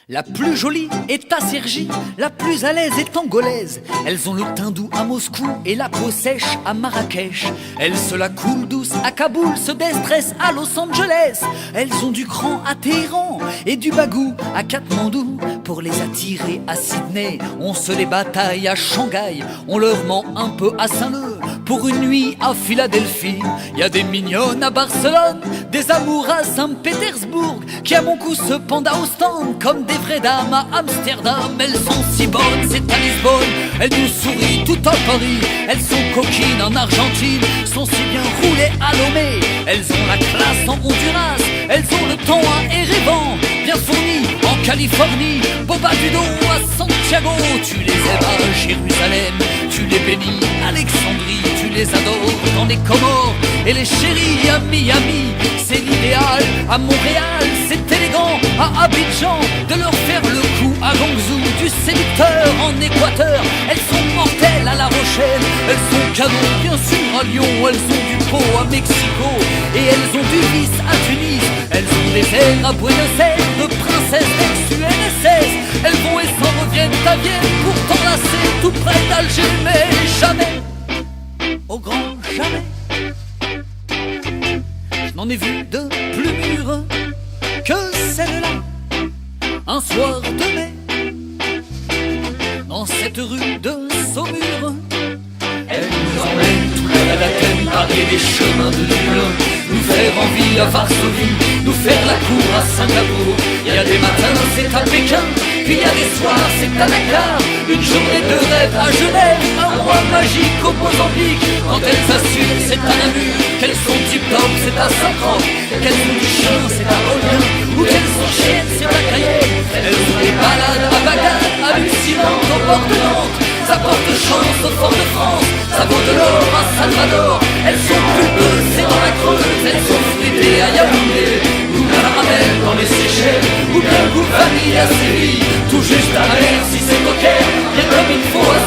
La plus jolie est à Cergy, la plus à l'aise est angolaise. Elles ont le teint doux à Moscou et la peau sèche à Marrakech. Elles se la coulent douce à Kaboul, se déstressent à Los Angeles. Elles ont du cran à Téhéran et du bagou à Katmandou. Pour les attirer à Sydney, on se les bataille à Shanghai. On leur ment un peu à Saint-Leu pour une nuit à Philadelphie. Y a des mignonnes à Barcelone, des amours à Saint-Pétersbourg, qui à mon cou se pendent à Ostende comme des vraies dames à Amsterdam. Elles sont si bonnes, c'est à Lisbonne, elles nous sourient tout à Paris. Elles sont coquines en Argentine, sont si bien roulées à Lomé. Elles ont la classe en Honduras, elles ont le temps à Erevan, bien fourni en Californie. Boba Dudo à Santiago, tu les aimes à Jérusalem, tu les bénis à Alexandrie, tu les adores dans les Comores et les chéris à Miami. C'est l'idéal à Montréal, c'est élégant à Abidjan de leur faire le coup à Guangzhou, du séducteur en Équateur. Elles sont mortelles à La Rochelle, elles sont cadeaux bien sûr à Lyon. Elles ont du pot à Mexico et elles ont du vice à Tunis. Elles ont des airs à Buenos Aires de princesses ex-UNSS. Elles vont et s'en reviennent à Vienne pour t'enlacer tout près d'Alger, mais jamais, au grand jamais, je n'en ai vu de plus mûres que celle-là. Un soir de mai, dans cette rue de Saumur, elle nous emmène tout près d'Athènes, parler des chemins de Dublin, nous faire envie à Varsovie, nous faire la cour à Singapour. Il y a des matins c'est à Pékin, puis il y a des soirs c'est à Dakar, une journée de rêve à Genève, un mois magique au Mozambique. Quand elles assurent c'est à Namur, qu'elles sont tip-top c'est à Saint-Croix, qu'elles ont du chien c'est à Olbia, ou qu'elles sont chiennes c'est à Cayenne. Elles ont des balades à Bagdad, hallucinantes au bord de Nantes. Ça porte chance au Fort-de-France, ça vaut de l'or à Salvador. Elles sont pulpeuses, c'est dans la Creuse, elles sont fruitées à Yaoundé, ou caramel dans les Seychelles, ou bien goût vanille à Séville, tout juste à mer si c'est au Caire, bien comme il faut à